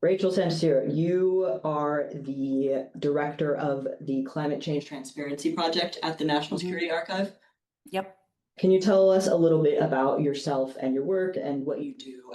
Rachel Santarsiero, you are the director of the Climate Change Transparency Project at the National Mhm. Security Archive. Yep. Can you tell us a little bit about yourself and your work and what you do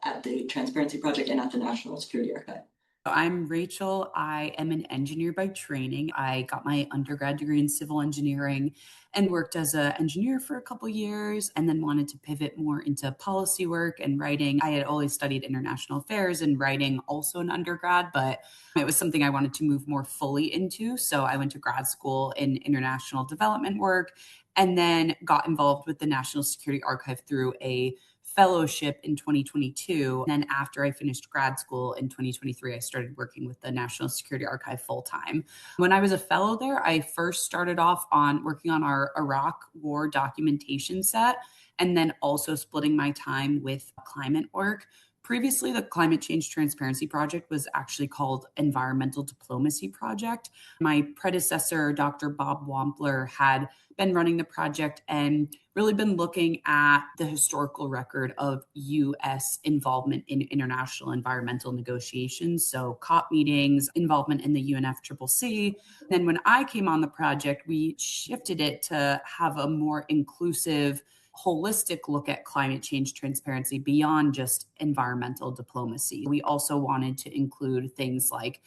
at the Transparency Project and at the National Security Archive? I'm Rachel. I am an engineer by training. I got my undergrad degree in civil engineering and worked as an engineer for a couple years and then wanted to pivot more into policy work and writing. I had always studied international affairs and writing also in undergrad, but it was something I wanted to move more fully into. So I went to grad school in international development work and then got involved with the National Security Archive through a fellowship in 2022. And then after I finished grad school in 2023, I started working with the National Security Archive full time. When I was a fellow there, I first started off on working on our Iraq war documentation set and then also splitting my time with climate work. Previously, the Climate Change Transparency Project was actually called Environmental Diplomacy Project. My predecessor, Dr. Bob Wampler, had been running the project and really been looking at the historical record of U.S. involvement in international environmental negotiations. So COP meetings, involvement in the UNFCCC. Then when I came on the project, we shifted it to have a more inclusive, holistic look at climate change transparency beyond just environmental diplomacy. We also wanted to include things like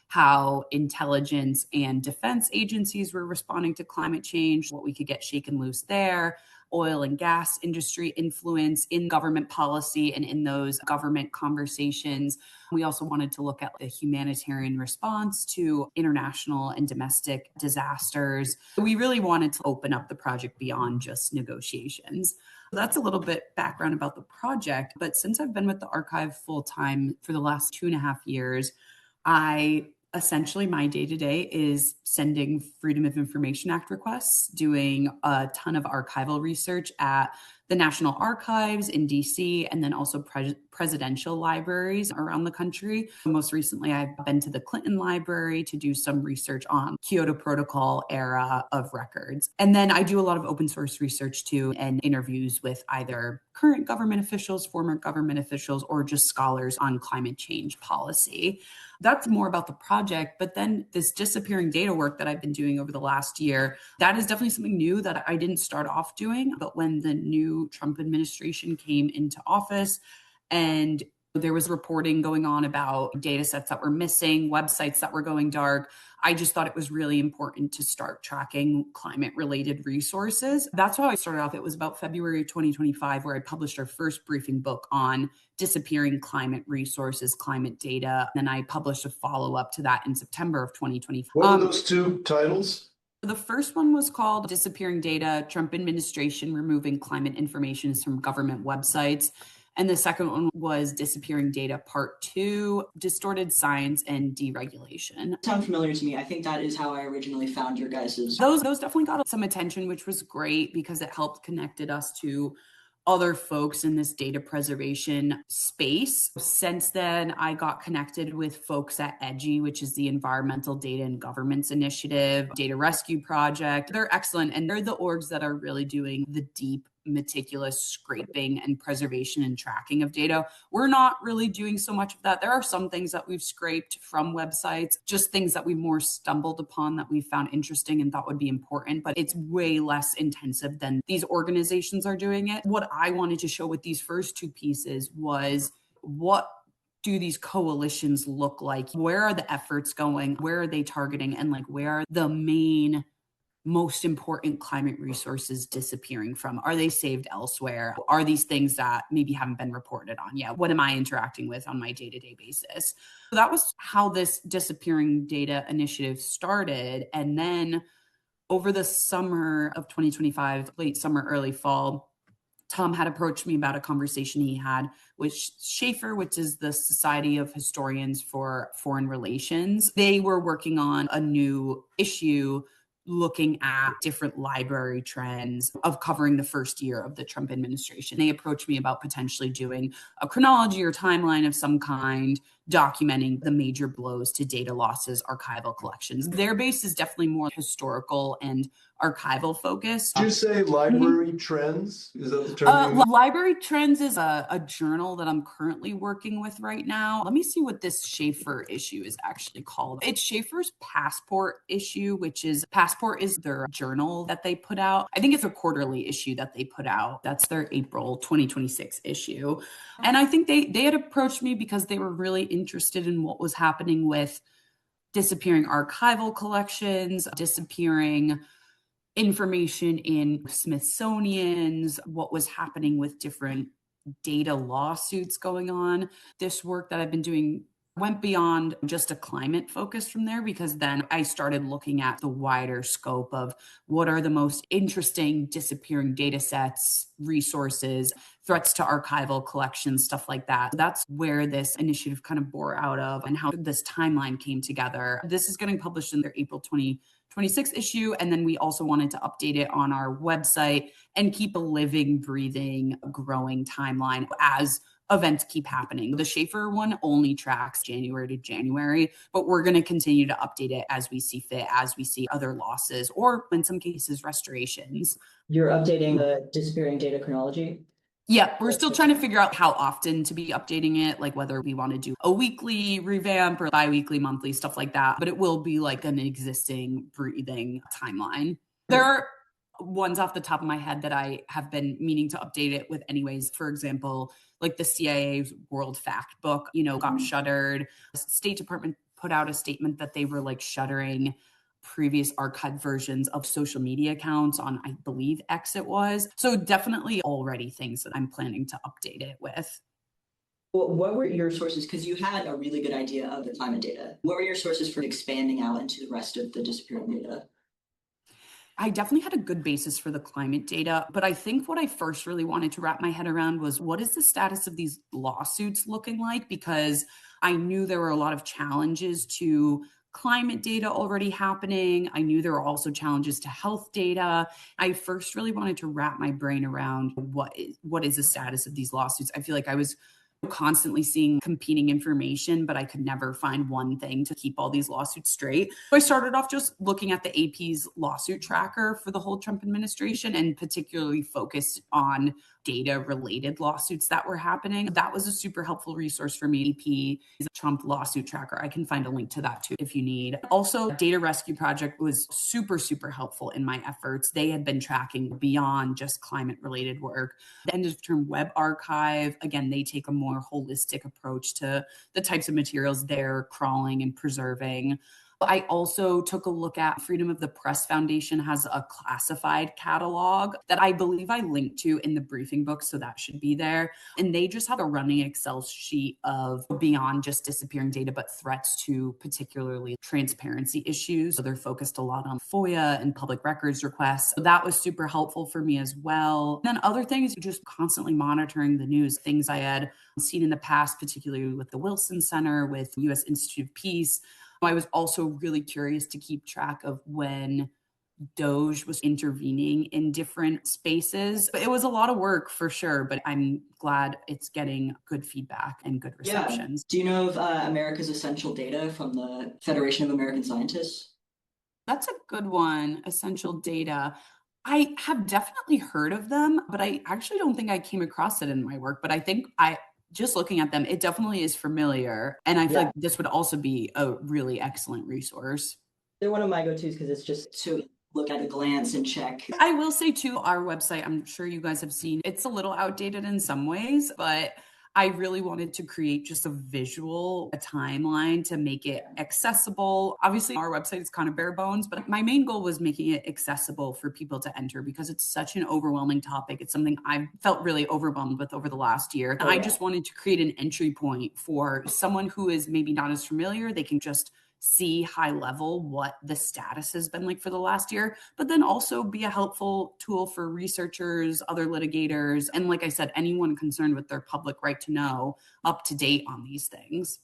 how intelligence and defense agencies were responding to climate change, what we could get shaken loose there, oil and gas industry influence in government policy and in those government conversations. We also wanted to look at the humanitarian response to international and domestic disasters. We really wanted to open up the project beyond just negotiations. That's a little bit background about the project. But since I've been with the archive full time for the last 2.5 years, my day to day is sending Freedom of Information Act requests, doing a ton of archival research at the National Archives in DC, and then also presidential libraries around the country. Most recently, I've been to the Clinton Library to do some research on Kyoto Protocol era of records. And then I do a lot of open source research too, and interviews with either current government officials, former government officials, or just scholars on climate change policy. That's more about the project. But then this disappearing data work that I've been doing over the last year, that is definitely something new that I didn't start off doing. But when the new Trump administration came into office and there was reporting going on about data sets that were missing, websites that were going dark, I just thought it was really important to start tracking climate related resources. That's how I started off. It was about February 2025 where I published our first briefing book on disappearing climate resources, climate data. And then I published a follow up to that in September of 2025. What were those two titles? The first one was called Disappearing Data, Trump Administration Removing Climate Information from Government Websites. And the second one was Disappearing Data Part 2, Distorted Science and Deregulation. Sound familiar to me. I think that is how I originally found your guys's. Those definitely got some attention, which was great because it helped connected us to other folks in this data preservation space. Since then, I got connected with folks at EDGI, which is the Environmental Data and Governments Initiative, Data Rescue Project. They're excellent, and they're the orgs that are really doing the deep, meticulous scraping and preservation and tracking of data. We're not really doing so much of that. There are some things that we've scraped from websites, just things that we've more stumbled upon that we found interesting and thought would be important, but it's way less intensive than these organizations are doing it. What I wanted to show with these first two pieces was what do these coalitions look like? Where are the efforts going? Where are they targeting? And where are the main most important climate resources disappearing from? Are they saved elsewhere? Are these things that maybe haven't been reported on yet? What am I interacting with on my day-to-day basis? So that was how this disappearing data initiative started. And then over the summer of 2025, late summer, early fall, Tom had approached me about a conversation he had with Schaefer, which is the Society of Historians for Foreign Relations. They were working on a new issue looking at different library trends of covering the first year of the Trump administration. They approached me about potentially doing a chronology or timeline of some kind documenting the major blows to data losses, archival collections. Their base is definitely more historical and archival focused. Did you say library trends? Is that the term? Library Trends is a journal that I'm currently working with right now. Let me see what this Schaefer issue is actually called. It's Schaefer's Passport issue, which is Passport is their journal that they put out. I think it's a quarterly issue that they put out. That's their April 2026 issue. And I think they had approached me because they were really interested in what was happening with disappearing archival collections, disappearing information in Smithsonian's, what was happening with different data lawsuits going on. This work that I've been doing went beyond just a climate focus from there, because then I started looking at the wider scope of what are the most interesting disappearing data sets, resources, threats to archival collections, stuff like that. That's where this initiative kind of bore out of and how this timeline came together. This is getting published in their April 2026 issue. And then we also wanted to update it on our website and keep a living, breathing, growing timeline as events keep happening. The Schaefer one only tracks January to January, but we're going to continue to update it as we see fit, as we see other losses, or in some cases, restorations. You're updating the disappearing data chronology? Yeah, we're still trying to figure out how often to be updating it, like whether we want to do a weekly revamp or bi-weekly, monthly, stuff like that. But it will be like an existing breathing timeline. There are ones off the top of my head that I have been meaning to update it with anyways. For example, like the CIA's World Fact Book, got shuttered. The State Department put out a statement that they were like shuttering previous archived versions of social media accounts on, I believe, X it was. So definitely already things that I'm planning to update it with. Well, what were your sources? Because you had a really good idea of the climate data. What were your sources for expanding out into the rest of the disappearing data? I definitely had a good basis for the climate data, but I think what I first really wanted to wrap my head around was, what is the status of these lawsuits looking like? Because I knew there were a lot of challenges to climate data already happening. I knew there were also challenges to health data. I first really wanted to wrap my brain around what is the status of these lawsuits. I feel like I was constantly seeing competing information, but I could never find one thing to keep all these lawsuits straight. So I started off just looking at the AP's lawsuit tracker for the whole Trump administration, and particularly focused on data related lawsuits that were happening. That was a super helpful resource for me. AP is a Trump lawsuit tracker. I can find a link to that too if you need. Also, Data Rescue Project was super, super helpful in my efforts. They had been tracking beyond just climate related work. The End of Term Web Archive, again, they take a more holistic approach to the types of materials they're crawling and preserving. I also took a look at Freedom of the Press Foundation has a classified catalog that I believe I linked to in the briefing book, so that should be there. And they just have a running Excel sheet of beyond just disappearing data, but threats to particularly transparency issues. So they're focused a lot on FOIA and public records requests. So that was super helpful for me as well. And then other things, just constantly monitoring the news, things I had seen in the past, particularly with the Wilson Center, with U.S. Institute of Peace. I was also really curious to keep track of when Doge was intervening in different spaces. It was a lot of work for sure, but I'm glad it's getting good feedback and good receptions. Yeah. Do you know of America's Essential Data from the Federation of American Scientists? That's a good one, Essential Data. I have definitely heard of them, but I actually don't think I came across it in my work. But I think just looking at them, it definitely is familiar. And I feel like this would also be a really excellent resource. They're one of my go-tos because it's just to look at a glance and check. I will say too, our website, I'm sure you guys have seen, it's a little outdated in some ways, but I really wanted to create just a timeline to make it accessible. Obviously, our website is kind of bare bones, but my main goal was making it accessible for people to enter because it's such an overwhelming topic. It's something I've felt really overwhelmed with over the last year. I just wanted to create an entry point for someone who is maybe not as familiar. They can just see high level what the status has been like for the last year, but then also be a helpful tool for researchers, other litigators, and like I said, anyone concerned with their public right to know, up to date on these things.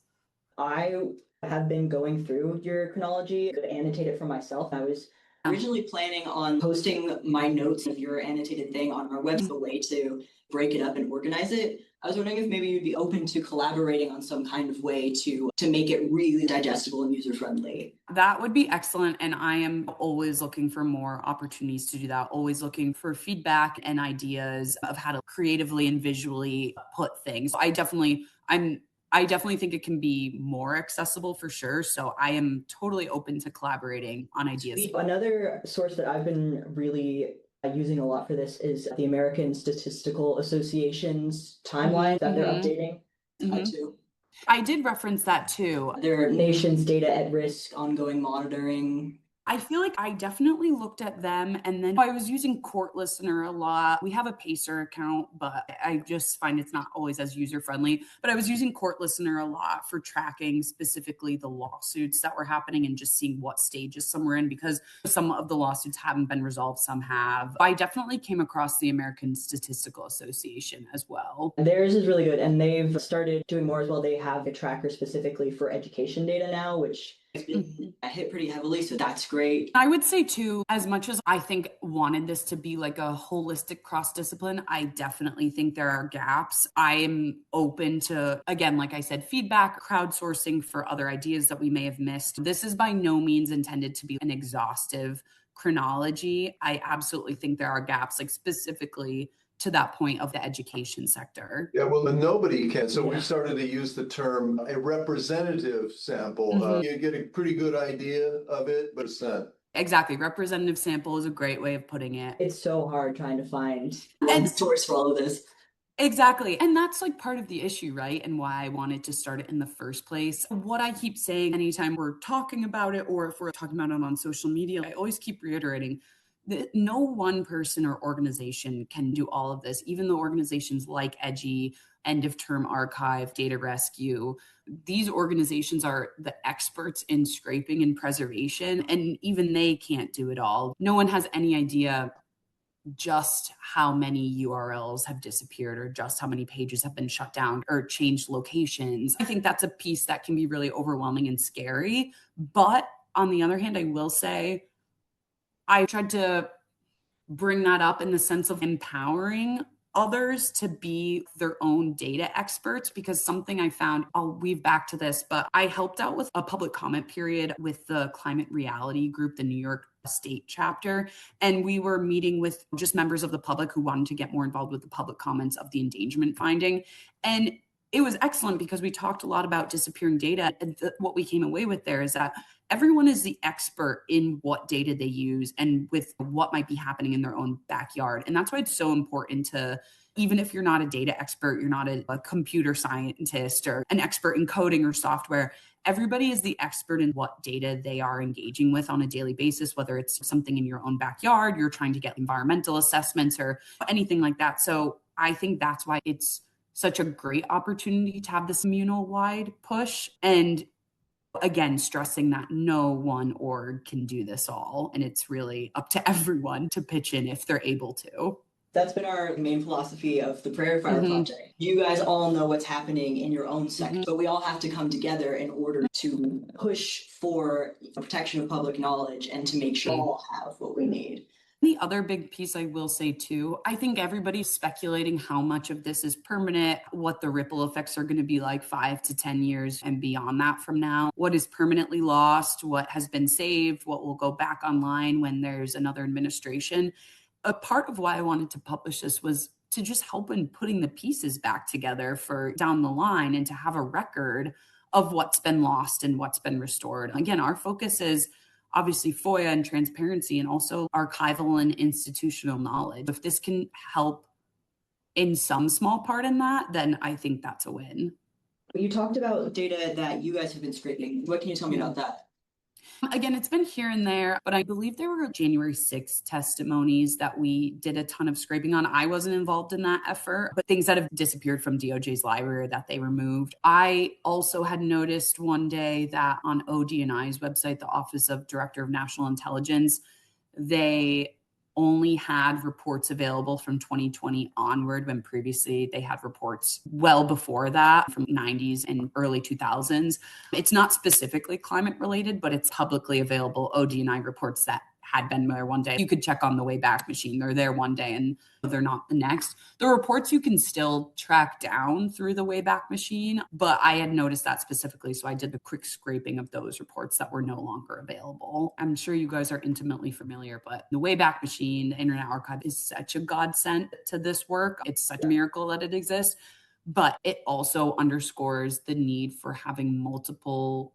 I have been going through your chronology to annotate it for myself. I was originally planning on posting my notes of your annotated thing on our website, a way to break it up and organize it. I was wondering if maybe you'd be open to collaborating on some kind of way to make it really digestible and user-friendly. That would be excellent. And I am always looking for more opportunities to do that, always looking for feedback and ideas of how to creatively and visually put things. I definitely think it can be more accessible for sure. So I am totally open to collaborating on ideas. Another source that I've been really using a lot for this is the American Statistical Association's timeline that they're updating too. I did reference that too. Their nation's data at risk, ongoing monitoring. I feel like I definitely looked at them, and then I was using Court Listener a lot. We have a Pacer account, but I just find it's not always as user-friendly. But I was using Court Listener a lot for tracking specifically the lawsuits that were happening and just seeing what stages some were in, because some of the lawsuits haven't been resolved, some have. I definitely came across the American Statistical Association as well. Theirs is really good, and they've started doing more as well. They have a tracker specifically for education data now, which has been hit pretty heavily, so that's great. I would say too, as much as I think wanted this to be like a holistic cross-discipline, I definitely think there are gaps. I am open to, again, like I said, feedback, crowdsourcing for other ideas that we may have missed. This is by no means intended to be an exhaustive chronology. I absolutely think there are gaps, like specifically to that point of the education sector. Yeah, well, nobody can. So we started to use the term a representative sample. You get a pretty good idea of it, but it's not. Exactly. Representative sample is a great way of putting it. It's so hard trying to find one source for all of this. Exactly. And that's like part of the issue, right? And why I wanted to start it in the first place. What I keep saying anytime we're talking about it, or if we're talking about it on social media, I always keep reiterating that no one person or organization can do all of this. Even the organizations like EDGI, End of Term Archive, Data Rescue, these organizations are the experts in scraping and preservation, and even they can't do it all. No one has any idea just how many URLs have disappeared or just how many pages have been shut down or changed locations. I think that's a piece that can be really overwhelming and scary. But on the other hand, I will say, I tried to bring that up in the sense of empowering others to be their own data experts, because something I found, I'll weave back to this, but I helped out with a public comment period with the Climate Reality Group, the New York State chapter. And we were meeting with just members of the public who wanted to get more involved with the public comments of the endangerment finding. And it was excellent because we talked a lot about disappearing data. And what we came away with there is that everyone is the expert in what data they use and with what might be happening in their own backyard. And that's why it's so important to, even if you're not a data expert, you're not a computer scientist or an expert in coding or software, everybody is the expert in what data they are engaging with on a daily basis, whether it's something in your own backyard, you're trying to get environmental assessments or anything like that. So I think that's why it's such a great opportunity to have this communal-wide push. And again, stressing that no one org can do this all. And it's really up to everyone to pitch in if they're able to. That's been our main philosophy of the Prairie Fire Project. You guys all know what's happening in your own sector, but we all have to come together in order to push for protection of public knowledge and to make sure we all have what we need. The other big piece I will say too, I think everybody's speculating how much of this is permanent, what the ripple effects are going to be like 5 to 10 years and beyond that from now, what is permanently lost, what has been saved, what will go back online when there's another administration. A part of why I wanted to publish this was to just help in putting the pieces back together for down the line and to have a record of what's been lost and what's been restored. Again, our focus is obviously FOIA and transparency and also archival and institutional knowledge. If this can help in some small part in that, then I think that's a win. You talked about data that you guys have been scraping. What can you tell me about that? Again, it's been here and there, but I believe there were January 6th testimonies that we did a ton of scraping on. I wasn't involved in that effort, but things that have disappeared from DOJ's library that they removed. I also had noticed one day that on ODNI's website, the Office of Director of National Intelligence, they only had reports available from 2020 onward, when previously they had reports well before that from 90s and early 2000s. It's not specifically climate related, but it's publicly available ODNI reports that had been there one day. You could check on the Wayback Machine. They're there one day and they're not the next. The reports you can still track down through the Wayback Machine, but I had noticed that specifically. So I did a quick scraping of those reports that were no longer available. I'm sure you guys are intimately familiar, but the Wayback Machine, the Internet Archive, is such a godsend to this work. It's such a miracle that it exists, but it also underscores the need for having multiple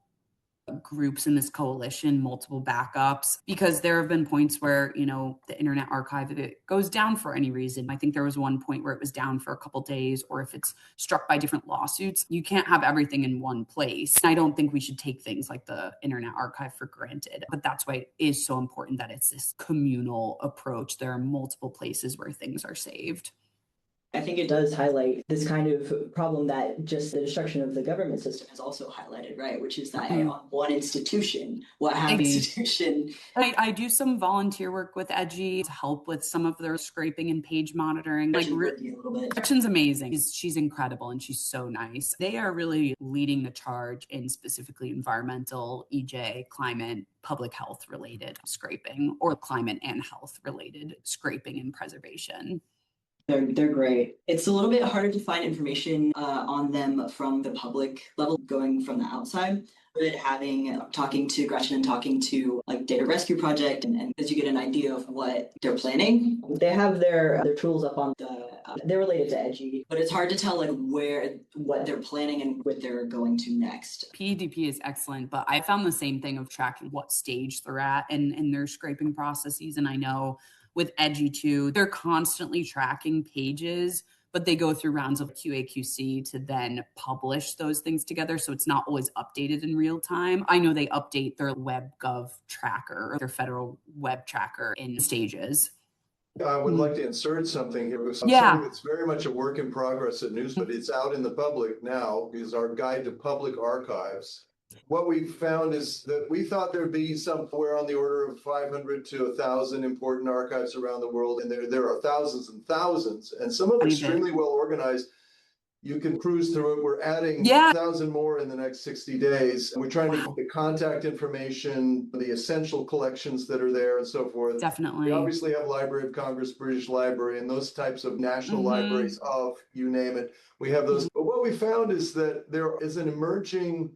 groups in this coalition, multiple backups, because there have been points where, the Internet Archive, if it goes down for any reason, I think there was one point where it was down for a couple days, or if it's struck by different lawsuits, you can't have everything in one place. I don't think we should take things like the Internet Archive for granted, but that's why it is so important that it's this communal approach. There are multiple places where things are saved. I think it does highlight this kind of problem that just the destruction of the government system has also highlighted, right? Which is that on one institution, institution. I do some volunteer work with Edgy to help with some of their scraping and page monitoring. Gretchen's amazing. She's incredible and she's so nice. They are really leading the charge in specifically environmental, EJ, climate, public health related scraping, or climate and health related scraping and preservation. They're great. It's a little bit harder to find information on them from the public level, going from the outside. But talking to Gretchen and talking to Data Rescue Project, and as you get an idea of what they're planning, they have their tools up on they're related to Edgy, but it's hard to tell what they're planning and what they're going to next. PEDP is excellent, but I found the same thing of tracking what stage they're at in their scraping processes, and I know with Edgy too, they're constantly tracking pages, but they go through rounds of QA/QC to then publish those things together. So it's not always updated in real time. I know they update their WebGov tracker or their federal web tracker in stages. I would like to insert something here. Something that's very much a work in progress at News, but it's out in the public now, is our guide to public archives. What we found is that we thought there'd be somewhere on the order of 500 to 1,000 important archives around the world, and there are thousands and thousands, and some of them extremely well organized. You can cruise through it. We're adding 1,000 more in the next 60 days. We're trying to get the contact information, the essential collections that are there, and so forth. Definitely. We obviously have Library of Congress, British Library, and those types of national libraries of you name it. We have those. But what we found is that there is an emerging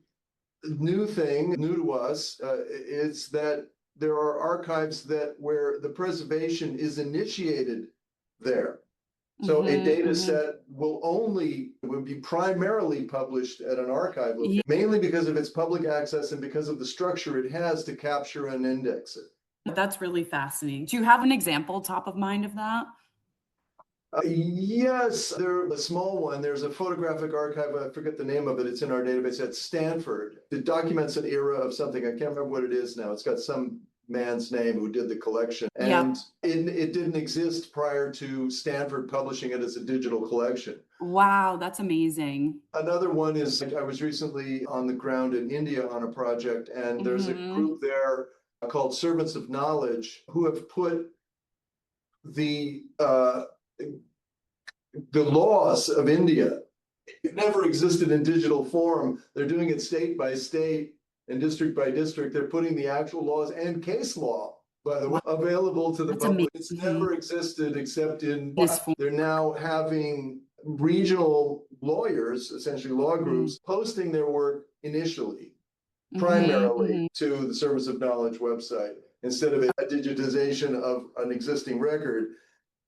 new thing, new to us, is that there are archives where the preservation is initiated there. So a data set would be primarily published at an archive location, mainly because of its public access and because of the structure it has to capture and index it. That's really fascinating. Do you have an example top of mind of that? Yes, there's a small one. There's a photographic archive. I forget the name of it. It's in our database at Stanford. It documents an era of something. I can't remember what it is now. It's got some man's name who did the collection. And it didn't exist prior to Stanford publishing it as a digital collection. Wow, that's amazing. Another one is, I was recently on the ground in India on a project, and there's a group there called Servants of Knowledge who have put the laws of India. It never existed in digital form. They're doing it state by state and district by district. They're putting the actual laws and case law, by the way, available to the public. It's never existed except in they're now having regional lawyers, essentially law groups, posting their work initially, primarily to the Service of Knowledge website, instead of a digitization of an existing record.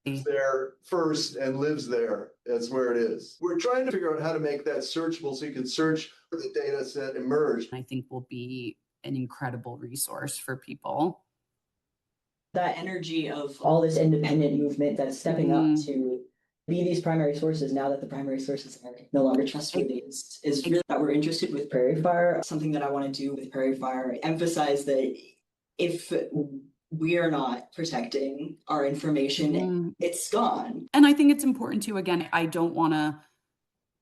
It's there first and lives there. That's where it is. We're trying to figure out how to make that searchable so you can search for the data set emerged. I think will be an incredible resource for people. That energy of all this independent movement that's stepping up to be these primary sources, now that the primary sources are no longer trustworthy, is really that we're interested with Prairie Fire. Something that I want to do with Prairie Fire, emphasize that if we are not protecting our information, it's gone. And I think it's important too, again, I don't want to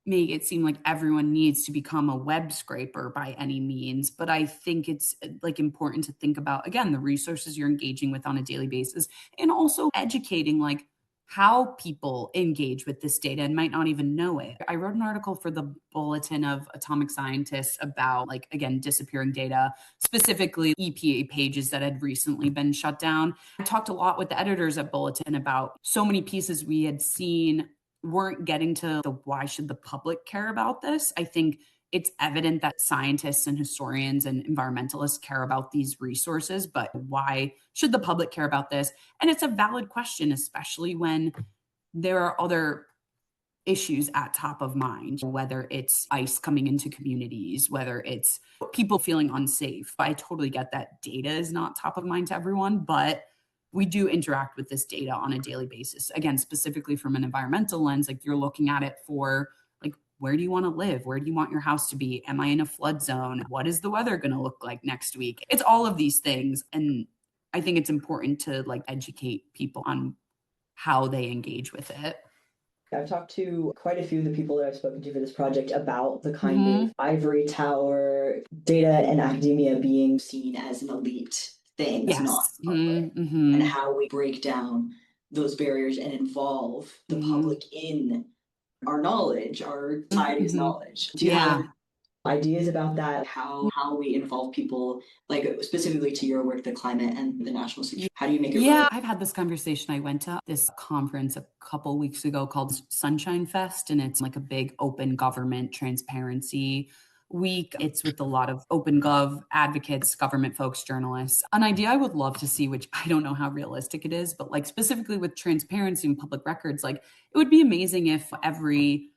make it seem like everyone needs to become a web scraper by any means, but I think it's important to think about, again, the resources you're engaging with on a daily basis, and also educating, how people engage with this data and might not even know it. I wrote an article for the Bulletin of Atomic Scientists about, like, again, disappearing data, specifically EPA pages that had recently been shut down. I talked a lot with the editors at Bulletin about so many pieces we had seen weren't getting to the why should the public care about this. I think it's evident that scientists and historians and environmentalists care about these resources, but why should the public care about this? And it's a valid question, especially when there are other issues at top of mind, whether it's ICE coming into communities, whether it's people feeling unsafe. I totally get that data is not top of mind to everyone, but we do interact with this data on a daily basis. Again, specifically from an environmental lens, like you're looking at it for, like, where do you want to live? Where do you want your house to be? Am I in a flood zone? What is the weather going to look like next week? It's all of these things. And I think it's important to, like, educate people on how they engage with it. I've talked to quite a few of the people that I've spoken to for this project about the kind of ivory tower data and academia being seen as an elite thing. It's not public. And how we break down those barriers and involve the public in our knowledge, our society's knowledge. Do you have ideas about that? How we involve people, like specifically to your work, the climate and the national security? How do you make it work? I've had this conversation. I went to this conference a couple weeks ago called Sunshine Fest, and it's like a big open government transparency week. It's with a lot of open gov advocates, government folks, journalists. An idea I would love to see, which I don't know how realistic it is, but like specifically with transparency and public records, like it would be amazing if every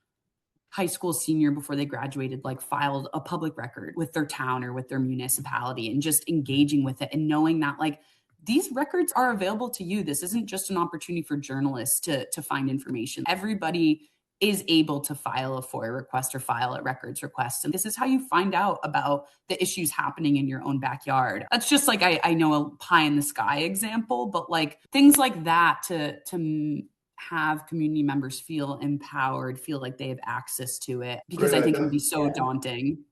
high school senior before they graduated, like, filed a public record with their town or with their municipality and just engaging with it and knowing that, like, these records are available to you. This isn't just an opportunity for journalists to find information. Everybody is able to file a FOIA request or file a records request. And this is how you find out about the issues happening in your own backyard. That's just like, I know a pie in the sky example, but like things like that to have community members feel empowered, feel like they have access to it, because I think it can be so daunting.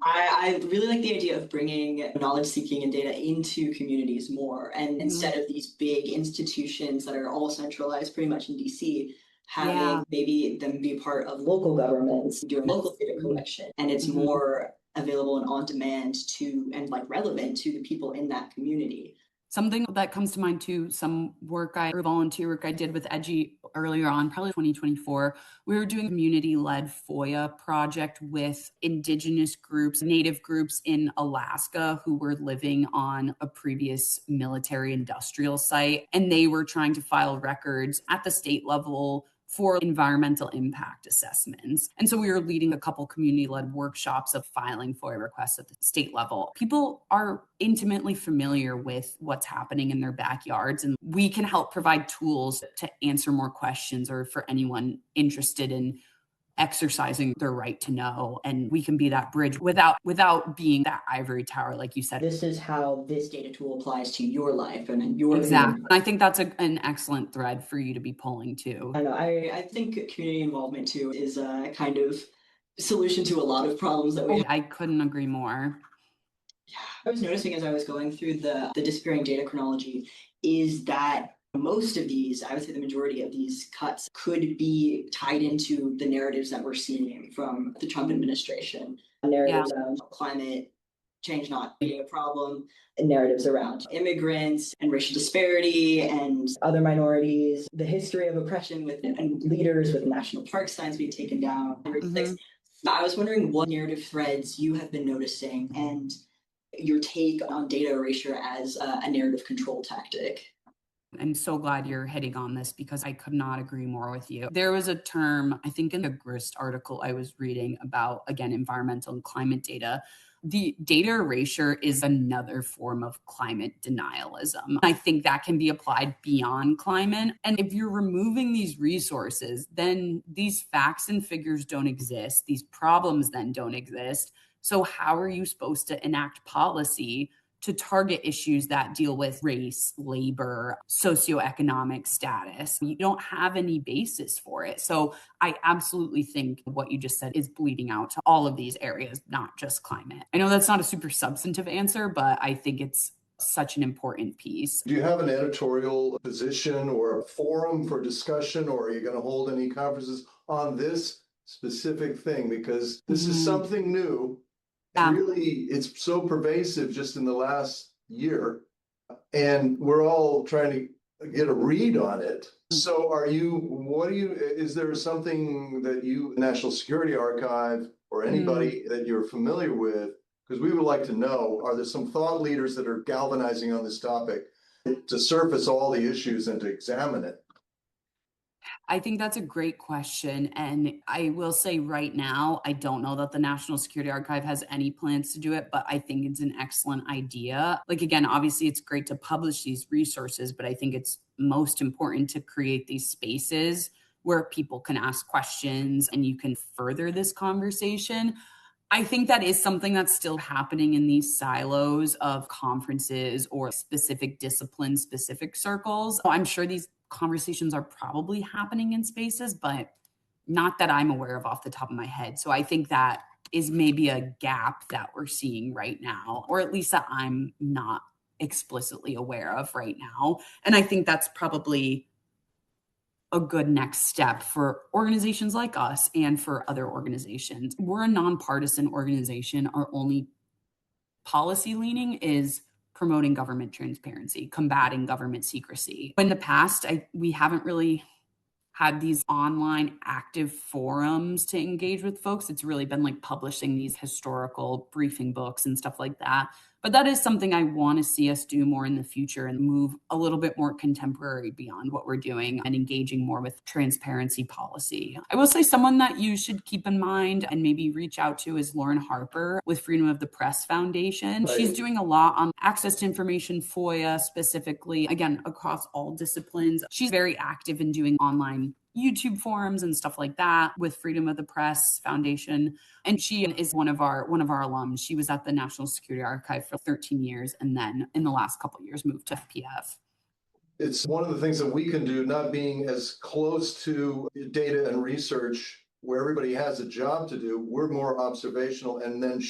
I really like the idea of bringing knowledge seeking and data into communities more. And instead of these big institutions that are all centralized pretty much in DC, having maybe them be part of local governments, doing local data collection. And it's more available and on demand to, and like relevant to the people in that community. Something that comes to mind too, some volunteer work I did with EDGI earlier on, probably 2024, we were doing a community-led FOIA project with indigenous groups, native groups in Alaska who were living on a previous military industrial site. And they were trying to file records at the state level for environmental impact assessments. And so we were leading a couple community-led workshops of filing FOIA requests at the state level. People are intimately familiar with what's happening in their backyards, and we can help provide tools to answer more questions or for anyone interested in exercising their right to know. And we can be that bridge without being that ivory tower, like you said. This is how this data tool applies to your life and your Exactly. I think that's an excellent thread for you to be pulling too. I know. I think community involvement too is a kind of solution to a lot of problems that we have. I couldn't agree more. I was noticing as I was going through the disappearing data chronology is that most of these, I would say the majority of these cuts could be tied into the narratives that we're seeing from the Trump administration. Narratives around climate change not being a problem, and narratives around immigrants and racial disparity and other minorities, the history of oppression and leaders with national park signs being taken down. I was wondering what narrative threads you have been noticing and your take on data erasure as a narrative control tactic. I'm so glad you're hitting on this because I could not agree more with you. There was a term, I think in the Grist article I was reading about, again, environmental and climate data. The data erasure is another form of climate denialism. I think that can be applied beyond climate. And if you're removing these resources, then these facts and figures don't exist. These problems then don't exist. So how are you supposed to enact policy to target issues that deal with race, labor, socioeconomic status? You don't have any basis for it. So I absolutely think what you just said is bleeding out to all of these areas, not just climate. I know that's not a super substantive answer, but I think it's such an important piece. Do you have an editorial position or a forum for discussion, or are you going to hold any conferences on this specific thing? Because this is something new. Yeah. Really, it's so pervasive just in the last year, and we're all trying to get a read on it. So is there something that you, National Security Archive, or anybody that you're familiar with, because we would like to know, are there some thought leaders that are galvanizing on this topic to surface all the issues and to examine it? I think that's a great question. And I will say right now, I don't know that the National Security Archive has any plans to do it, but I think it's an excellent idea. Like, again, obviously it's great to publish these resources, but I think it's most important to create these spaces where people can ask questions and you can further this conversation. I think that is something that's still happening in these silos of conferences or specific discipline, specific circles. I'm sure these conversations are probably happening in spaces, but not that I'm aware of off the top of my head. So I think that is maybe a gap that we're seeing right now, or at least that I'm not explicitly aware of right now. And I think that's probably a good next step for organizations like us and for other organizations. We're a nonpartisan organization. Our only policy leaning is promoting government transparency, combating government secrecy. In the past, we haven't really had these online active forums to engage with folks. It's really been like publishing these historical briefing books and stuff like that. But that is something I want to see us do more in the future and move a little bit more contemporary beyond what we're doing and engaging more with transparency policy. I will say someone that you should keep in mind and maybe reach out to is Lauren Harper with Freedom of the Press Foundation. Right. She's doing a lot on access to information, FOIA specifically, again, across all disciplines. She's very active in doing online YouTube forums and stuff like that with Freedom of the Press Foundation. And she is one of our alums. She was at the National Security Archive for 13 years and then in the last couple of years moved to FPF. It's one of the things that we can do, not being as close to data and research where everybody has a job to do. We're more observational and then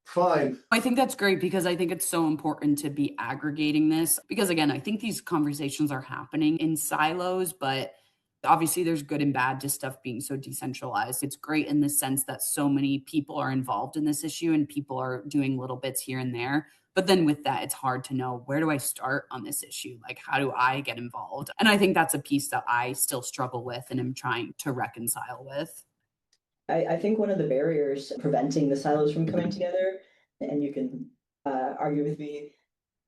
fine. I think that's great because I think it's so important to be aggregating this because, again, I think these conversations are happening in silos, but obviously there's good and bad to stuff being so decentralized. It's great in the sense that so many people are involved in this issue and people are doing little bits here and there. But then with that, it's hard to know, where do I start on this issue? Like, how do I get involved? And I think that's a piece that I still struggle with and am trying to reconcile with. I think one of the barriers preventing the silos from coming together, and you can argue with me,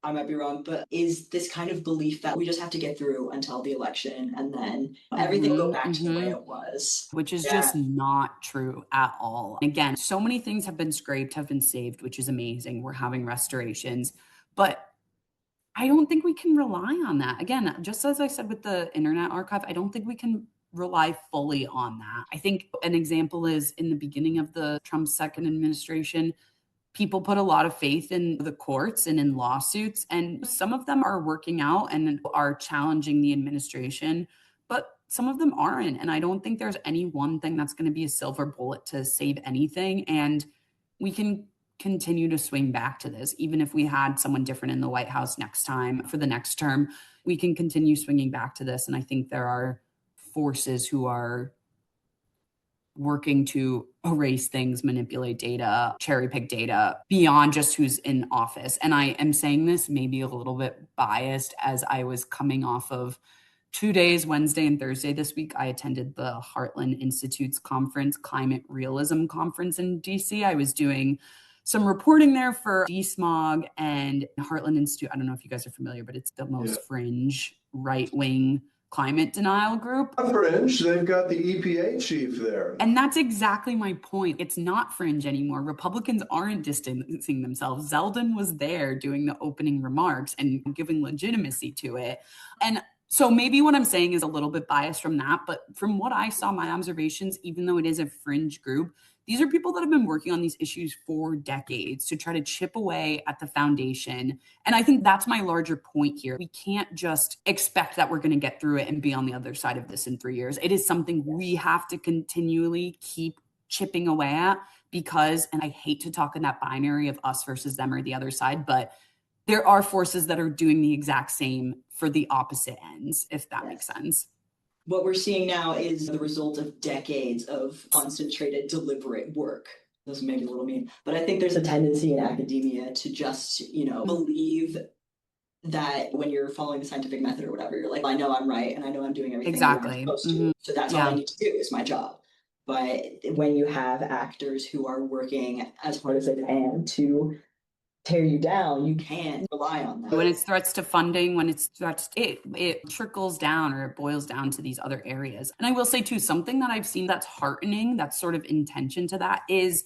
I might be wrong, but is this kind of belief that we just have to get through until the election and then everything go back to the way it was. Which is just not true at all. Again, so many things have been scraped, have been saved, which is amazing. We're having restorations, but I don't think we can rely on that. Again, just as I said with the Internet Archive, I don't think we can rely fully on that. I think an example is in the beginning of the Trump second administration, people put a lot of faith in the courts and in lawsuits, and some of them are working out and are challenging the administration, but some of them aren't. And I don't think there's any one thing that's going to be a silver bullet to save anything. And we can continue to swing back to this. Even if we had someone different in the White House next time for the next term, we can continue swinging back to this. And I think there are forces who are working to erase things, manipulate data, cherry pick data beyond just who's in office. And I am saying this maybe a little bit biased as I was coming off of 2 days, Wednesday and Thursday this week. I attended the Heartland Institute's conference, Climate Realism Conference in DC. I was doing some reporting there for DSMOG and Heartland Institute. I don't know if you guys are familiar, but it's the most fringe right-wing climate denial group. Fringe, they've got the EPA chief there. And that's exactly my point. It's not fringe anymore. Republicans aren't distancing themselves. Zeldin was there doing the opening remarks and giving legitimacy to it. And so maybe what I'm saying is a little bit biased from that, but from what I saw, my observations, even though it is a fringe group, these are people that have been working on these issues for decades to try to chip away at the foundation. And I think that's my larger point here. We can't just expect that we're going to get through it and be on the other side of this in 3 years. It is something we have to continually keep chipping away at because, and I hate to talk in that binary of us versus them or the other side, but there are forces that are doing the exact same for the opposite ends, if that makes sense. What we're seeing now is the result of decades of concentrated, deliberate work. This may be a little mean, but I think there's a tendency in academia to just, believe that when you're following the scientific method or whatever, you're like, I know I'm right and I know I'm doing everything that I'm supposed to. So that's all I need to do is my job. But when you have actors who are working as hard as they can to tear you down, you can't rely on that. When it's threats to funding, when it's threats, it trickles down or it boils down to these other areas. And I will say too, something that I've seen that's heartening, that's sort of intention to that, is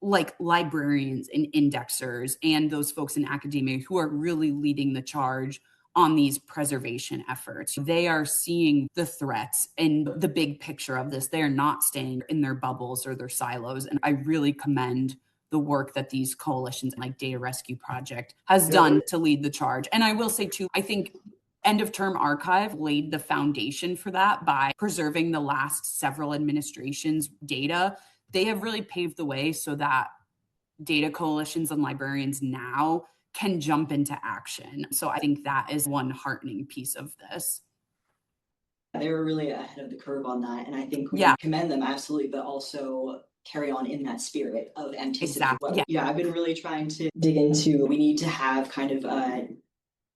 like librarians and indexers and those folks in academia who are really leading the charge on these preservation efforts. They are seeing the threats and the big picture of this. They are not staying in their bubbles or their silos. And I really commend the work that these coalitions like Data Rescue Project has done to lead the charge. And I will say too, I think End of Term Archive laid the foundation for that by preserving the last several administrations' data. They have really paved the way so that data coalitions and librarians now can jump into action. So I think that is one heartening piece of this. They were really ahead of the curve on that. And I think we commend them, absolutely, but also carry on in that spirit of anticipation. Exactly. I've been really trying to dig into, we need to have kind of a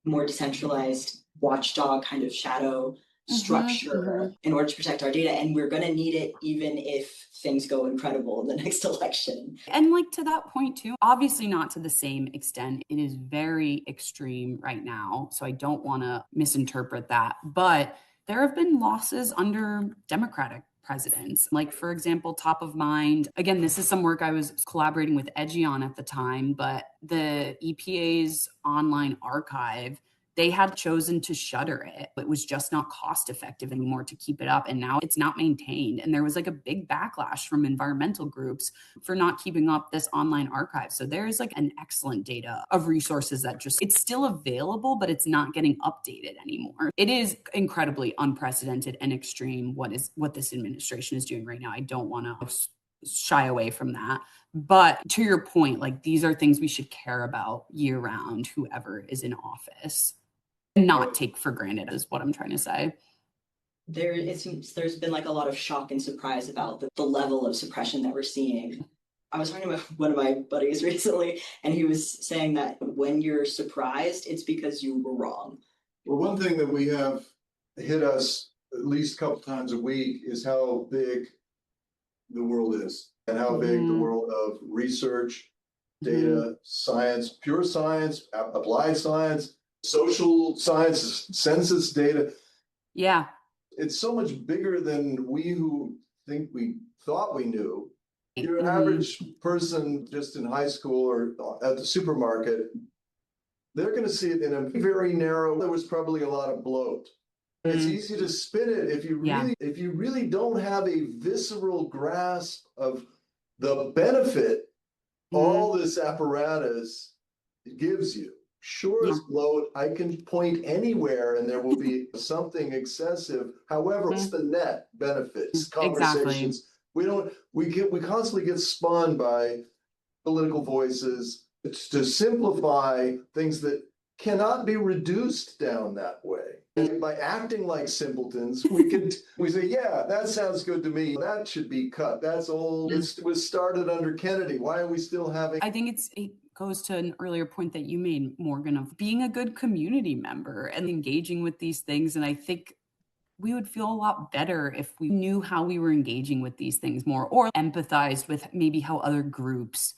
more decentralized watchdog kind of shadow structure in order to protect our data. And we're going to need it even if things go incredible in the next election. And like to that point too, obviously not to the same extent. It is very extreme right now. So I don't want to misinterpret that. But there have been losses under Democratic presidents. Like, for example, top of mind, again, this is some work I was collaborating with Edgy on at the time, but the EPA's online archive, they had chosen to shutter it. It was just not cost effective anymore to keep it up. And now it's not maintained. And there was like a big backlash from environmental groups for not keeping up this online archive. So there's like an excellent data of resources that just, it's still available, but it's not getting updated anymore. It is incredibly unprecedented and extreme what this administration is doing right now. I don't want to shy away from that. But to your point, like these are things we should care about year round, whoever is in office. Not take for granted is what I'm trying to say. There's been like a lot of shock and surprise about the level of suppression that we're seeing. I was talking about one of my buddies recently, and he was saying that when you're surprised, it's because you were wrong. Well, one thing that we have hit us at least a couple times a week is how big the world is and how big the world of research, data, science, pure science, applied science, social sciences, census data. Yeah. It's so much bigger than we who think we thought we knew. Your average person just in high school or at the supermarket, they're going to see it in a very narrow, there was probably a lot of bloat. It's easy to spin it if you really don't have a visceral grasp of the benefit all this apparatus gives you. Sure as bloat, I can point anywhere and there will be something excessive. However, it's the net benefits, conversations. We constantly get spun by political voices to simplify things that cannot be reduced down that way. And by acting like simpletons, we say, yeah, that sounds good to me. That should be cut. That's old. It was started under Kennedy. Why are we still having? I think it goes to an earlier point that you made, Morgan, of being a good community member and engaging with these things. And I think we would feel a lot better if we knew how we were engaging with these things more, or empathized with maybe how other groups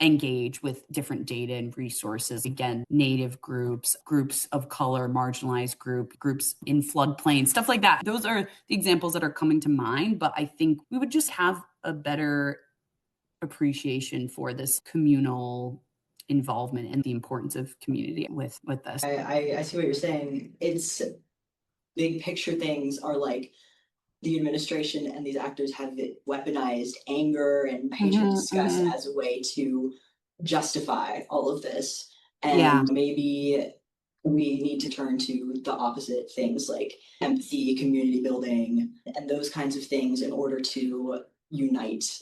engage with different data and resources. Again, Native groups, groups of color, marginalized groups in floodplains, stuff like that. Those are the examples that are coming to mind. But I think we would just have a better appreciation for this communal involvement and the importance of community with this. I see what you're saying. It's big picture things are like the administration and these actors have weaponized anger and hatred disgust as a way to justify all of this. And maybe we need to turn to the opposite things like empathy, community building, and those kinds of things in order to unite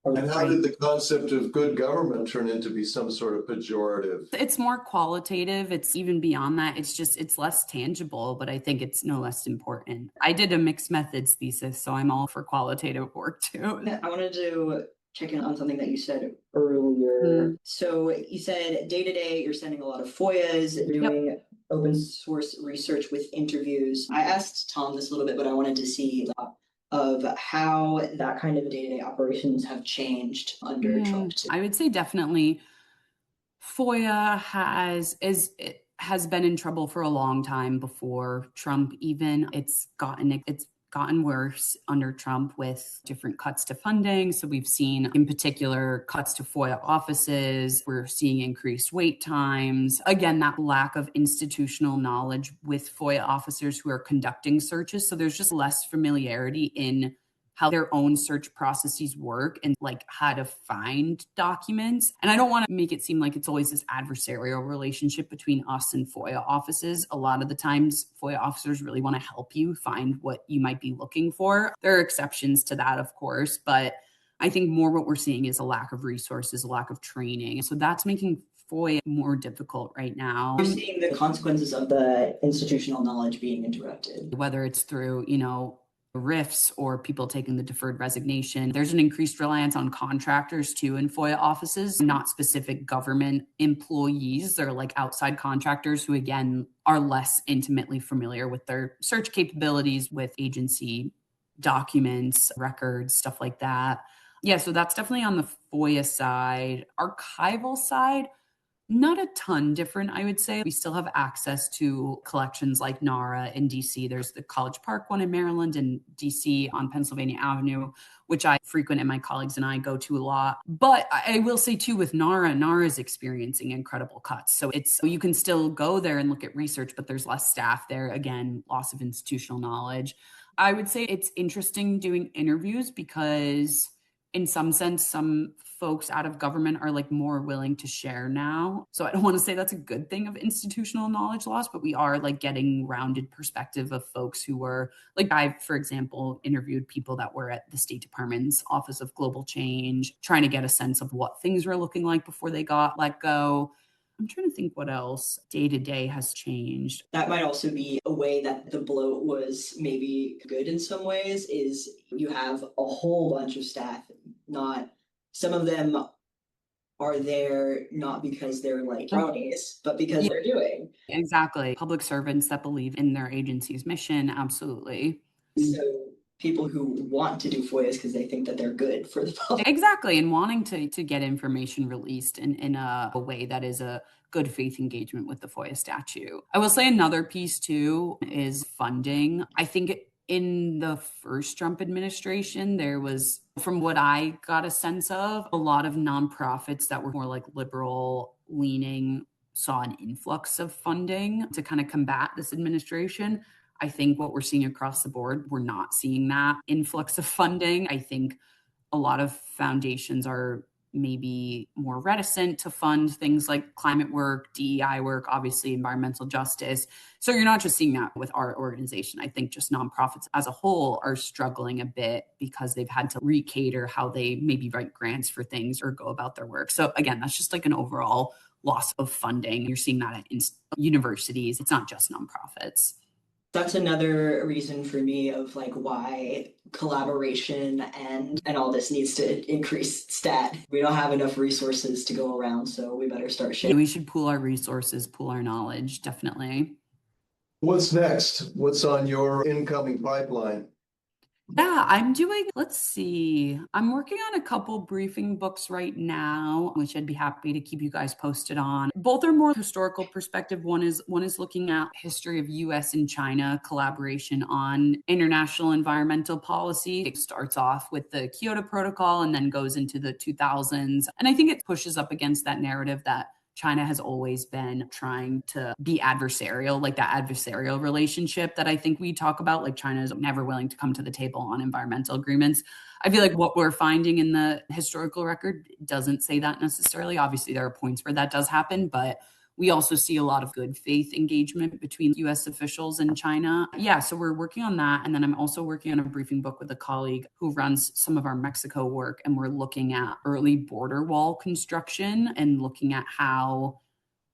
And how did the concept of good government turn into be some sort of pejorative? It's more qualitative. It's even beyond that. It's less tangible, but I think it's no less important. I did a mixed methods thesis, so I'm all for qualitative work too. I wanted to check in on something that you said earlier. So you said day to day, you're sending a lot of FOIAs, doing open source research with interviews. I asked Tom this a little bit, but I wanted to see of how that kind of day-to-day operations have changed under Trump. I would say definitely FOIA has been in trouble for a long time before Trump even. It's gotten worse under Trump with different cuts to funding. So we've seen in particular cuts to FOIA offices. We're seeing increased wait times. Again, that lack of institutional knowledge with FOIA officers who are conducting searches. So there's just less familiarity in how their own search processes work and like how to find documents. And I don't want to make it seem like it's always this adversarial relationship between us and FOIA offices. A lot of the times FOIA officers really want to help you find what you might be looking for. There are exceptions to that, of course, but I think more what we're seeing is a lack of resources, a lack of training. So that's making FOIA more difficult right now. We're seeing the consequences of the institutional knowledge being interrupted. Whether it's through, RIFs or people taking the deferred resignation. There's an increased reliance on contractors too in FOIA offices, not specific government employees. They're like outside contractors who, again, are less intimately familiar with their search capabilities, with agency documents, records, stuff like that. Yeah, so that's definitely on the FOIA side. Archival side, not a ton different, I would say. We still have access to collections like NARA in DC. There's the College Park one in Maryland and DC on Pennsylvania Avenue, which I frequent and my colleagues and I go to a lot. But I will say too, with NARA is experiencing incredible cuts. So you can still go there and look at research, but there's less staff there. Again, loss of institutional knowledge. I would say it's interesting doing interviews because in some sense, some folks out of government are like more willing to share now. So I don't want to say that's a good thing of institutional knowledge loss, but we are like getting rounded perspective of folks who were like, I, for example, interviewed people that were at the State Department's Office of Global Change, trying to get a sense of what things were looking like before they got let go. I'm trying to think what else day to day has changed. That might also be a way that the bloat was maybe good in some ways, is you have a whole bunch of staff, some of them are there not because they're like brownies, but because they're doing. Exactly. Public servants that believe in their agency's mission. Absolutely. So people who want to do FOIAs because they think that they're good for the public. Exactly. And wanting to get information released in a way that is a good faith engagement with the FOIA statute. I will say another piece too is funding. I think in the first Trump administration, there was, from what I got a sense of, a lot of nonprofits that were more like liberal leaning saw an influx of funding to kind of combat this administration. I think what we're seeing across the board, we're not seeing that influx of funding. I think a lot of foundations are maybe more reticent to fund things like climate work, DEI work, obviously environmental justice. So you're not just seeing that with our organization. I think just nonprofits as a whole are struggling a bit because they've had to recater how they maybe write grants for things or go about their work. So again, that's just like an overall loss of funding. You're seeing that at universities. It's not just nonprofits. That's another reason for me of like why collaboration and all this needs to increase stat. We don't have enough resources to go around, so we better start sharing. We should pool our resources, pool our knowledge, definitely. What's next? What's on your incoming pipeline? Yeah, let's see. I'm working on a couple briefing books right now, which I'd be happy to keep you guys posted on. Both are more historical perspective. One is looking at history of US and China collaboration on international environmental policy. It starts off with the Kyoto Protocol and then goes into the 2000s. And I think it pushes up against that narrative that China has always been trying to be adversarial, like that adversarial relationship that I think we talk about, like China is never willing to come to the table on environmental agreements. I feel like what we're finding in the historical record doesn't say that necessarily. Obviously, there are points where that does happen, but we also see a lot of good faith engagement between US officials and China. Yeah, so we're working on that. And then I'm also working on a briefing book with a colleague who runs some of our Mexico work. And we're looking at early border wall construction and looking at how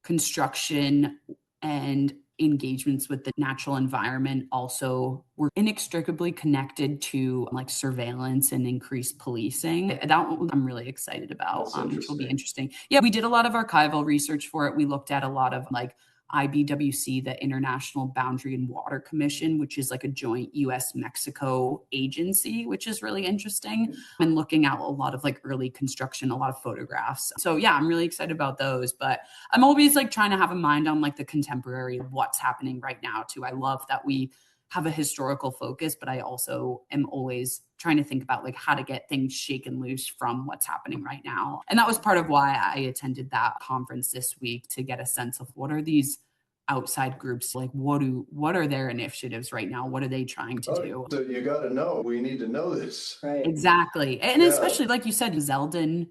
construction and engagements with the natural environment also were inextricably connected to like surveillance and increased policing. That one I'm really excited about, which will be interesting. Yeah, we did a lot of archival research for it. We looked at a lot of like IBWC, the International Boundary and Water Commission, which is like a joint US-Mexico agency, which is really interesting. And looking at a lot of like early construction, a lot of photographs. So yeah, I'm really excited about those. But I'm always like trying to have a mind on like the contemporary, what's happening right now too. I love that we have a historical focus, but I also am always trying to think about like how to get things shaken loose from what's happening right now. And that was part of why I attended that conference this week, to get a sense of what are these outside groups like, what are their initiatives right now? What are they trying to do? So you got to know, we need to know this. Right. Exactly. And especially like you said, Zeldin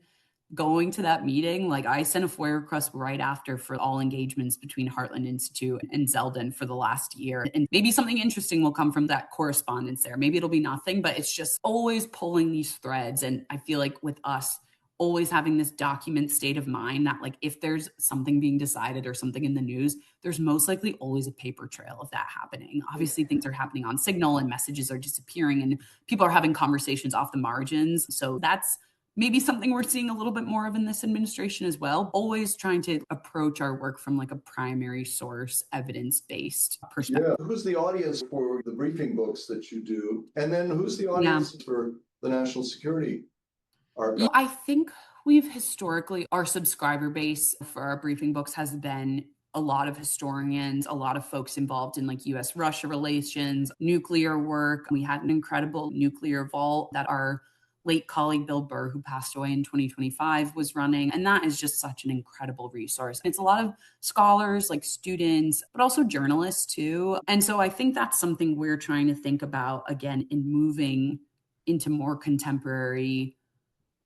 going to that meeting, like I sent a FOIA request right after for all engagements between Heartland Institute and Zeldin for the last year. And maybe something interesting will come from that correspondence there. Maybe it'll be nothing, but it's just always pulling these threads. And I feel like with us always having this document state of mind that like if there's something being decided or something in the news, there's most likely always a paper trail of that happening. Obviously things are happening on Signal and messages are disappearing and people are having conversations off the margins. So that's maybe something we're seeing a little bit more of in this administration as well. Always trying to approach our work from like a primary source, evidence-based perspective. Yeah. Who's the audience for the briefing books that you do? And then who's the audience for the National Security Archive? I think we've historically, our subscriber base for our briefing books has been a lot of historians, a lot of folks involved in like US-Russia relations, nuclear work. We had an incredible nuclear vault that our late colleague Bill Burr, who passed away in 2025, was running. And that is just such an incredible resource. It's a lot of scholars, like students, but also journalists too. And so I think that's something we're trying to think about again in moving into more contemporary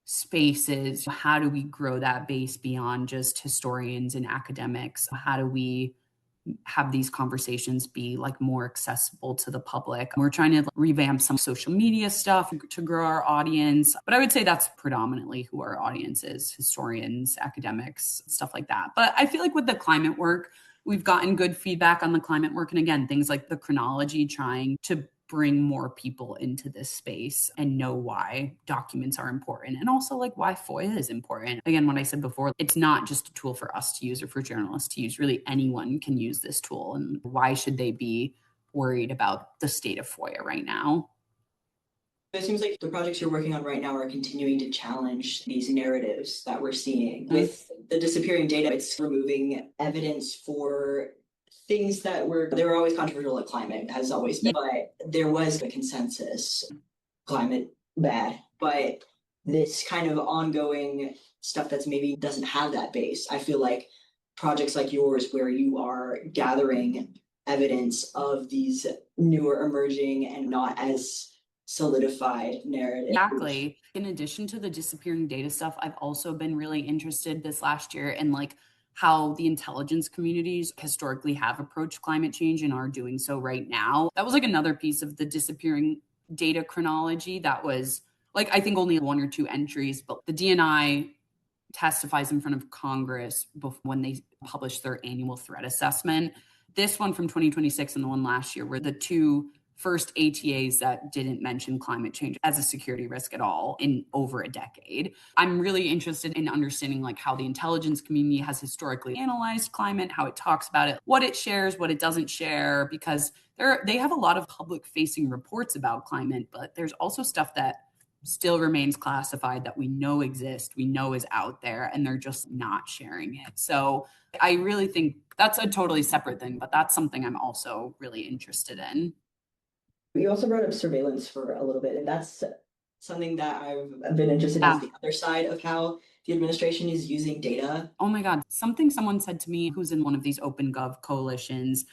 spaces. How do we grow that base beyond just historians and academics? How do we have these conversations be like more accessible to the public? We're trying to revamp some social media stuff to grow our audience, but I would say that's predominantly who our audience is: historians, academics, stuff like that. But I feel like with the climate work, we've gotten good feedback on the climate work. And again, things like the chronology, trying to bring more people into this space and know why documents are important, and also like why FOIA is important. Again, what I said before, it's not just a tool for us to use or for journalists to use. Really, anyone can use this tool. And why should they be worried about the state of FOIA right now? It seems like the projects you're working on right now are continuing to challenge these narratives that we're seeing. With the disappearing data, it's removing evidence for things that they were always controversial, like climate has always been, but there was a consensus, climate bad, but this kind of ongoing stuff that's maybe doesn't have that base. I feel like projects like yours, where you are gathering evidence of these newer emerging and not as solidified narratives. Exactly. In addition to the disappearing data stuff, I've also been really interested this last year in like how the intelligence communities historically have approached climate change and are doing so right now. That was like another piece of the disappearing data chronology that was like, I think only 1 or 2 entries, but the DNI testifies in front of Congress when they published their annual threat assessment. This one from 2026 and the one last year were the 2 first ATAs that didn't mention climate change as a security risk at all in over a decade. I'm really interested in understanding like how the intelligence community has historically analyzed climate, how it talks about it, what it shares, what it doesn't share, because they have a lot of public facing reports about climate, but there's also stuff that still remains classified that we know exists, we know is out there, and they're just not sharing it. So I really think that's a totally separate thing, but that's something I'm also really interested in. You also brought up surveillance for a little bit, and that's something that I've been interested in, is the other side of how the administration is using data. Oh my God. Something someone said to me who's in one of these OpenGov coalitions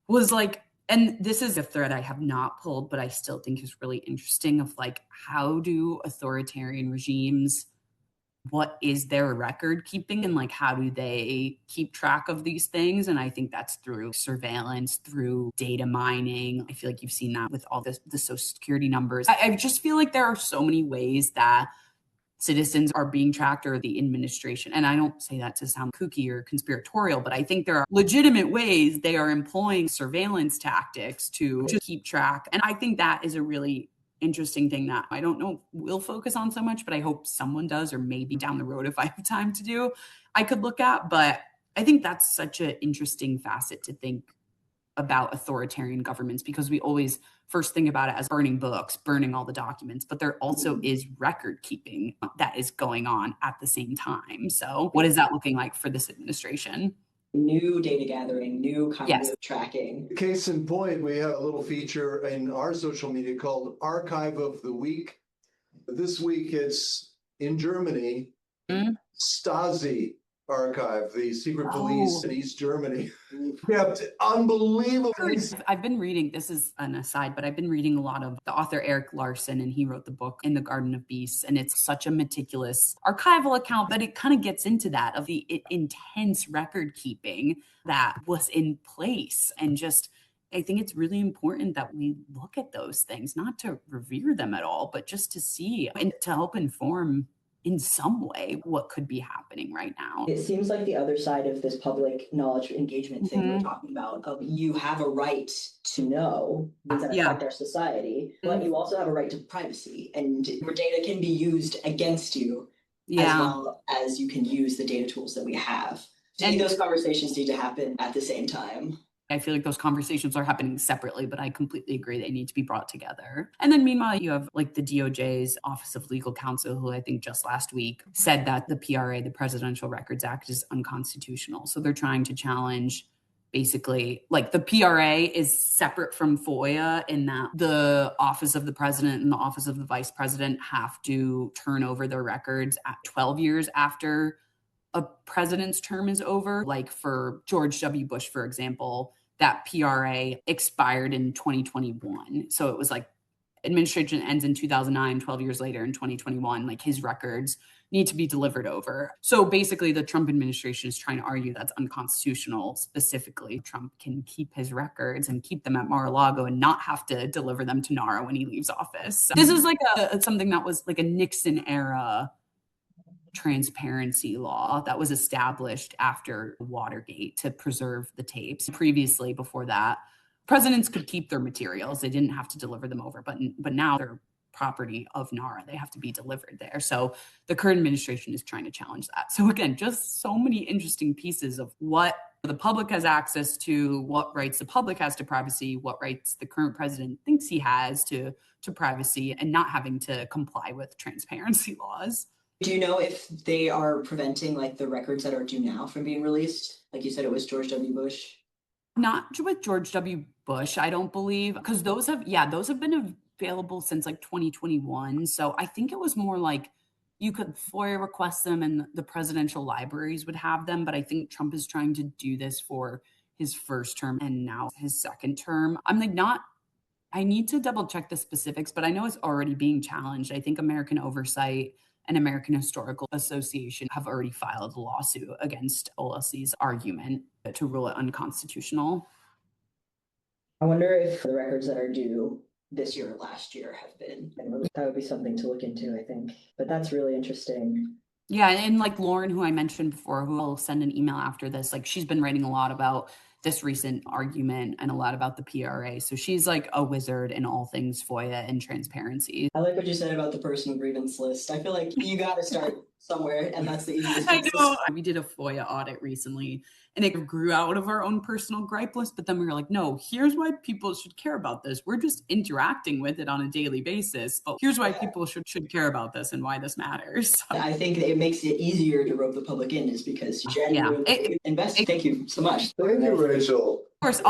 was like, and this is a thread I have not pulled, but I still think is really interesting, of like, how do authoritarian regimes what is their record keeping and like how do they keep track of these things. And I think that's through surveillance, through data mining. I feel like you've seen that with all the social security numbers. I just feel like there are so many ways that citizens are being tracked, or the administration. And I don't say that to sound kooky or conspiratorial, but I think there are legitimate ways they are employing surveillance tactics to keep track. And I think that is a really interesting thing that I don't know we'll focus on so much, but I hope someone does, or maybe down the road if I have time to do, I could look at. But I think that's such an interesting facet to think about authoritarian governments, because we always first think about it as burning books, burning all the documents, but there also is record keeping that is going on at the same time. So what is that looking like for this administration? New data gathering, new kind of tracking. Case in point, we have a little feature in our social media called Archive of the Week. This week it's in Germany, Stasi archive, the secret police in East Germany. Kept unbelievable. I've been reading, this is an aside, but I've been reading a lot of the author Eric Larson, and he wrote the book In the Garden of Beasts. And it's such a meticulous archival account, but it kind of gets into that of the intense record keeping that was in place. And just, I think it's really important that we look at those things, not to revere them at all, but just to see and to help inform in some way what could be happening right now. It seems like the other side of this public knowledge engagement thing we're talking about, you have a right to know things that affect our society, but you also have a right to privacy, and your data can be used against you as well as you can use the data tools that we have. And those conversations need to happen at the same time. I feel like those conversations are happening separately, but I completely agree they need to be brought together. And then meanwhile, you have like the DOJ's Office of Legal Counsel, who I think just last week said that the PRA, the Presidential Records Act, is unconstitutional. So they're trying to challenge basically, like, the PRA is separate from FOIA in that the Office of the President and the Office of the Vice President have to turn over their records at 12 years after a president's term is over. Like for George W. Bush, for example, that PRA expired in 2021. So it was like administration ends in 2009, 12 years later in 2021, like his records need to be delivered over. So basically the Trump administration is trying to argue that's unconstitutional. Specifically, Trump can keep his records and keep them at Mar-a-Lago and not have to deliver them to NARA when he leaves office. So this is like something that was like a Nixon era transparency law that was established after Watergate to preserve the tapes. Previously, before that, presidents could keep their materials. They didn't have to deliver them over, but now they're property of NARA. They have to be delivered there. So the current administration is trying to challenge that. So again, just so many interesting pieces of what the public has access to, what rights the public has to privacy, what rights the current president thinks he has to privacy, and not having to comply with transparency laws. Do you know if they are preventing like the records that are due now from being released? Like you said, it was George W. Bush. Not with George W. Bush, I don't believe, because those have been available since like 2021. So I think it was more like you could FOIA request them and the presidential libraries would have them. But I think Trump is trying to do this for his first term and now his second term. I'm like, I need to double check the specifics, but I know it's already being challenged. I think American Oversight and American Historical Association have already filed a lawsuit against OLC's argument to rule it unconstitutional. I wonder if the records that are due this year or last year have been. That would be something to look into, I think. But that's really interesting. Yeah, and like Lauren, who I mentioned before, who I'll send an email after this, like she's been writing a lot about this recent argument and a lot about the PRA. So she's like a wizard in all things FOIA and transparency. I like what you said about the personal grievance list. I feel like you got to start somewhere, and that's the easiest. I know. We did a FOIA audit recently, and it grew out of our own personal gripe list. But then we were like, no, here's why people should care about this. We're just interacting with it on a daily basis. But here's why people should care about this and why this matters. So. I think it makes it easier to rope the public in is because you genuinely invest. Thank you so much. Thank you, Rachel. Of course,